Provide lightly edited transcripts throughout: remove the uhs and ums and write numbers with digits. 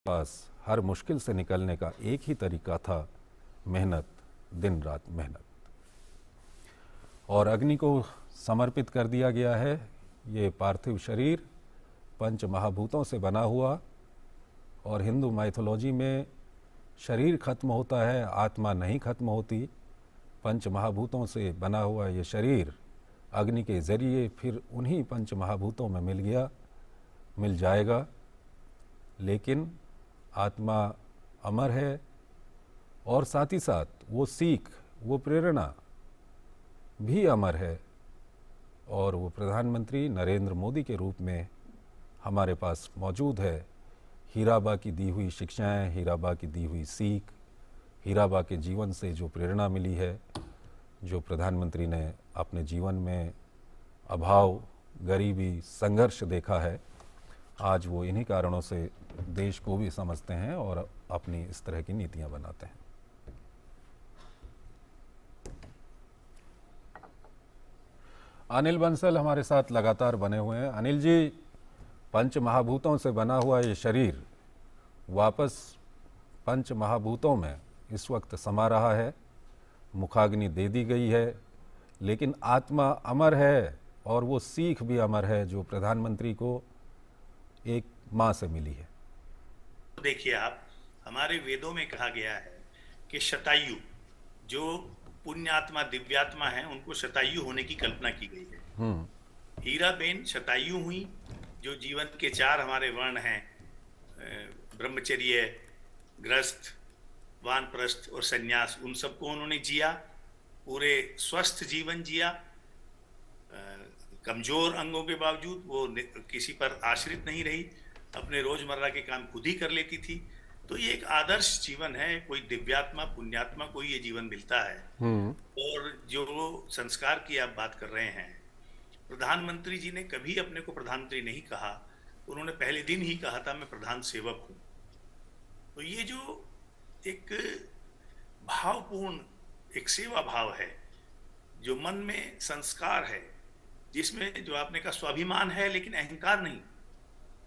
पास हर मुश्किल से निकलने का एक ही तरीका था, मेहनत, दिन रात मेहनत। और अग्नि को समर्पित कर दिया गया है ये पार्थिव शरीर, पंच महाभूतों से बना हुआ। और हिंदू माइथोलॉजी में शरीर खत्म होता है, आत्मा नहीं खत्म होती। पंच महाभूतों से बना हुआ ये शरीर अग्नि के ज़रिए फिर उन्हीं पंच महाभूतों में मिल जाएगा। लेकिन आत्मा अमर है और साथ ही साथ वो सीख, वो प्रेरणा भी अमर है। और वो प्रधानमंत्री नरेंद्र मोदी के रूप में हमारे पास मौजूद है। हीराबा की दी हुई शिक्षाएं, हीराबा की दी हुई सीख, हीराबा के जीवन से जो प्रेरणा मिली है, जो प्रधानमंत्री ने अपने जीवन में अभाव, गरीबी, संघर्ष देखा है, आज वो इन्हीं कारणों से देश को भी समझते हैं और अपनी इस तरह की नीतियां बनाते हैं। अनिल बंसल हमारे साथ लगातार बने हुए हैं। अनिल जी, पंच महाभूतों से बना हुआ ये शरीर वापस पंच महाभूतों में इस वक्त समा रहा है, मुखाग्नि दे दी गई है, लेकिन आत्मा अमर है और वो सीख भी अमर है जो प्रधानमंत्री को एक माँ से मिली है। देखिए आप, हमारे वेदों में कहा गया है कि शतायु, जो पुण्यात्मा दिव्यात्मा है, उनको शतायु होने की कल्पना की गई है। हीराबेन शतायु हुई, जो जीवन के चार हमारे वर्ण हैं, ब्रह्मचर्य, गृहस्थ, वानप्रस्थ और सन्यास, उन सबको उन्होंने जिया, पूरे स्वस्थ जीवन जिया। कमजोर अंगों के बावजूद वो किसी पर आश्रित नहीं रही, अपने रोजमर्रा के काम खुद ही कर लेती थी। तो ये एक आदर्श जीवन है। कोई दिव्यात्मा पुण्यात्मा को ये जीवन मिलता है। और जो संस्कार की आप बात कर रहे हैं, प्रधानमंत्री जी ने कभी अपने को प्रधानमंत्री नहीं कहा, उन्होंने पहले दिन ही कहा था मैं प्रधान सेवक हूं। तो ये जो एक भावपूर्ण एक सेवा भाव है, जो मन में संस्कार है, जिसमें जो आपने कहा स्वाभिमान है लेकिन अहंकार नहीं।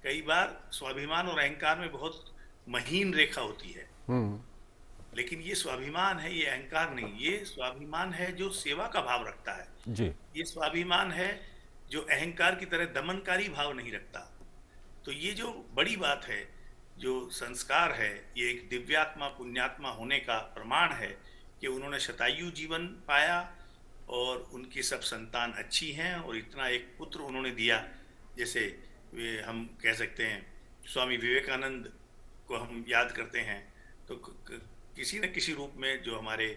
कई बार स्वाभिमान और अहंकार में बहुत महीन रेखा होती है, लेकिन ये स्वाभिमान है, ये अहंकार नहीं। ये स्वाभिमान है जो सेवा का भाव रखता है जी। ये स्वाभिमान है जो अहंकार की तरह दमनकारी भाव नहीं रखता। तो ये जो बड़ी बात है, जो संस्कार है, ये एक दिव्यात्मा पुण्यात्मा होने का प्रमाण है कि उन्होंने शतायु जीवन पाया और उनकी सब संतान अच्छी हैं और इतना एक पुत्र उन्होंने दिया। जैसे हम कह सकते हैं स्वामी विवेकानंद को हम याद करते हैं, तो किसी न किसी रूप में जो हमारे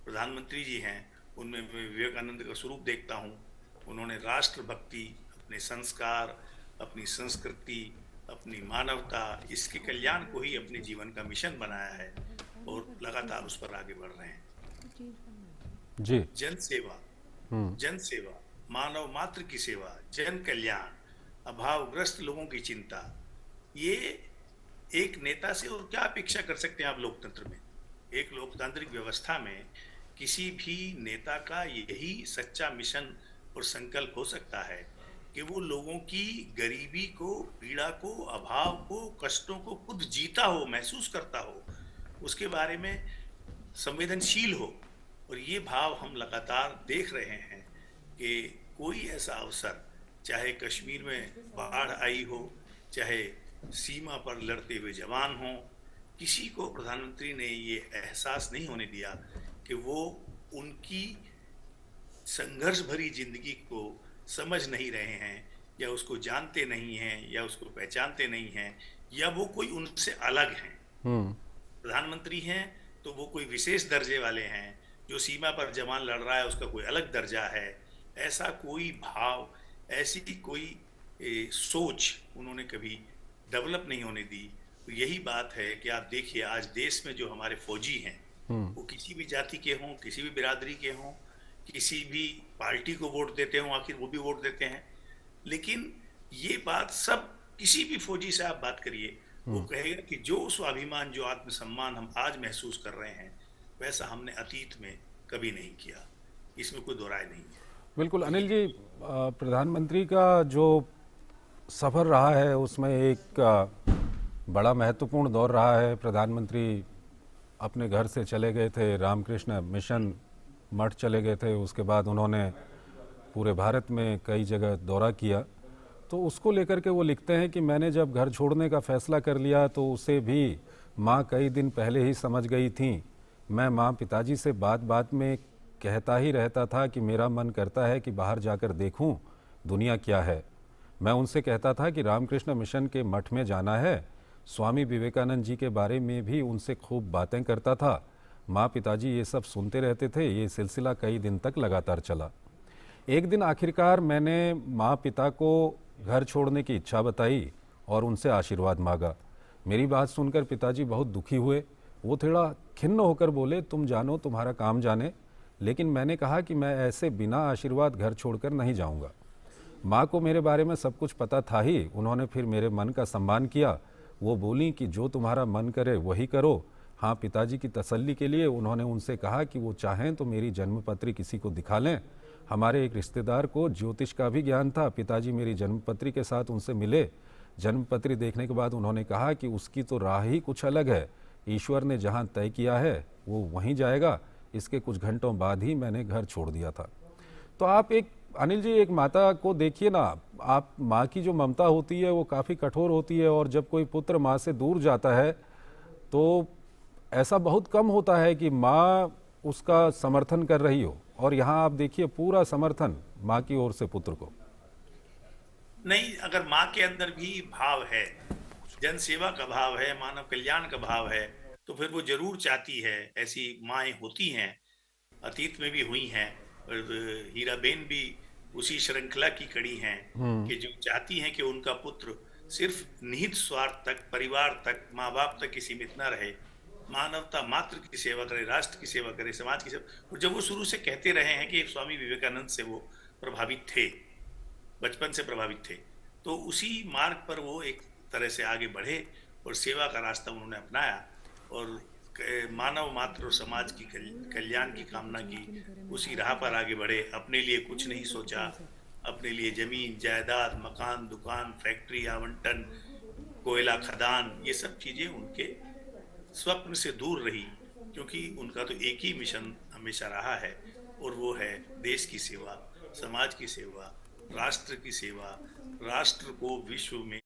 प्रधानमंत्री जी हैं उनमें मैं विवेकानंद का स्वरूप देखता हूँ। उन्होंने राष्ट्र भक्ति, अपने संस्कार, अपनी संस्कृति, अपनी मानवता, इसके कल्याण को ही अपने जीवन का मिशन बनाया है और लगातार उस पर आगे बढ़ रहे हैं। जी। जन सेवा, मानव मात्र की सेवा, जन कल्याण, अभावग्रस्त लोगों की चिंता, ये एक नेता से और क्या अपेक्षा कर सकते हैं आप लोकतंत्र में। एक लोकतांत्रिक व्यवस्था में किसी भी नेता का यही सच्चा मिशन और संकल्प हो सकता है कि वो लोगों की गरीबी को, पीड़ा को, अभाव को, कष्टों को खुद जीता हो, महसूस करता हो, उसके बारे में संवेदनशील हो। और ये भाव हम लगातार देख रहे हैं कि कोई ऐसा अवसर, चाहे कश्मीर में बाढ़ आई हो, चाहे सीमा पर लड़ते हुए जवान हों, किसी को प्रधानमंत्री ने ये एहसास नहीं होने दिया कि वो उनकी संघर्ष भरी जिंदगी को समझ नहीं रहे हैं, या उसको जानते नहीं हैं, या उसको पहचानते नहीं हैं, या वो कोई उनसे अलग हैं। प्रधानमंत्री हैं तो वो कोई विशेष दर्जे वाले हैं, जो सीमा पर जवान लड़ रहा है उसका कोई अलग दर्जा है। ऐसा कोई भाव, ऐसी कोई सोच उन्होंने कभी डेवलप नहीं होने दी। तो यही बात है कि आप देखिए आज देश में जो हमारे फौजी हैं, वो किसी भी जाति के हों, किसी भी बिरादरी के हों, किसी भी पार्टी को वोट देते हों, आखिर वो भी वोट देते हैं। लेकिन ये बात सब, किसी भी फौजी से आप बात करिए, वो कहेगा कि जो स्वाभिमान, जो आत्मसम्मान हम आज महसूस कर रहे हैं, वैसा हमने अतीत में कभी नहीं किया। इसमें कोई दो राय नहीं है। बिल्कुल अनिल जी, प्रधानमंत्री का जो सफ़र रहा है उसमें एक बड़ा महत्वपूर्ण दौर रहा है। प्रधानमंत्री अपने घर से चले गए थे, रामकृष्ण मिशन मठ चले गए थे, उसके बाद उन्होंने पूरे भारत में कई जगह दौरा किया। तो उसको लेकर के वो लिखते हैं कि मैंने जब घर छोड़ने का फ़ैसला कर लिया तो उसे भी माँ कई दिन पहले ही समझ गई थी। मैं माँ पिताजी से बात बात में कहता ही रहता था कि मेरा मन करता है कि बाहर जाकर देखूं दुनिया क्या है। मैं उनसे कहता था कि रामकृष्ण मिशन के मठ में जाना है। स्वामी विवेकानंद जी के बारे में भी उनसे खूब बातें करता था। माँ पिताजी ये सब सुनते रहते थे। ये सिलसिला कई दिन तक लगातार चला। एक दिन आखिरकार मैंने माँ पिता को घर छोड़ने की इच्छा बताई और उनसे आशीर्वाद मांगा। मेरी बात सुनकर पिताजी बहुत दुखी हुए। वो थोड़ा खिन्न होकर बोले, तुम जानो, तुम्हारा काम जाने। लेकिन मैंने कहा कि मैं ऐसे बिना आशीर्वाद घर छोड़कर नहीं जाऊंगा। माँ को मेरे बारे में सब कुछ पता था ही। उन्होंने फिर मेरे मन का सम्मान किया। वो बोली कि जो तुम्हारा मन करे वही करो। हाँ, पिताजी की तसल्ली के लिए उन्होंने उनसे कहा कि वो चाहें तो मेरी जन्मपत्री किसी को दिखा लें। हमारे एक रिश्तेदार को ज्योतिष का भी ज्ञान था। पिताजी मेरी जन्मपत्री के साथ उनसे मिले। जन्मपत्री देखने के बाद उन्होंने कहा कि उसकी तो राह ही कुछ अलग है। ईश्वर ने जहाँ तय किया है वो वहीं जाएगा। इसके कुछ घंटों बाद ही मैंने घर छोड़ दिया था। तो आप एक अनिल जी, एक माता को देखिए ना, आप माँ की जो ममता होती है वो काफ़ी कठोर होती है। और जब कोई पुत्र माँ से दूर जाता है तो ऐसा बहुत कम होता है कि माँ उसका समर्थन कर रही हो। और यहाँ आप देखिए पूरा समर्थन माँ की ओर से पुत्र को। नहीं, अगर माँ के अंदर भी भाव है, जन सेवा का भाव है, मानव कल्याण का भाव है, तो फिर वो जरूर चाहती है। ऐसी माएँ होती हैं, अतीत में भी हुई हैं। और हीराबेन भी उसी श्रृंखला की कड़ी हैं कि जो चाहती हैं कि उनका पुत्र सिर्फ निहित स्वार्थ तक, परिवार तक, माँ बाप तक ही सीमित न रहे, मानवता मात्र की सेवा करे, राष्ट्र की सेवा करे, समाज की सेवा। और जब वो शुरू से कहते रहे हैं कि स्वामी विवेकानंद से वो प्रभावित थे, बचपन से प्रभावित थे, तो उसी मार्ग पर वो एक तरह से आगे बढ़े और सेवा का रास्ता उन्होंने अपनाया और मानव मात्र और समाज की कल्याण की कामना की, उसी राह पर आगे बढ़े। अपने लिए कुछ नहीं सोचा, अपने लिए जमीन जायदाद, मकान, दुकान, फैक्ट्री, आवंटन, कोयला खदान, ये सब चीजें उनके स्वप्न से दूर रही, क्योंकि उनका तो एक ही मिशन हमेशा रहा है और वो है देश की सेवा, समाज की सेवा, राष्ट्र की सेवा, राष्ट्र को विश्व में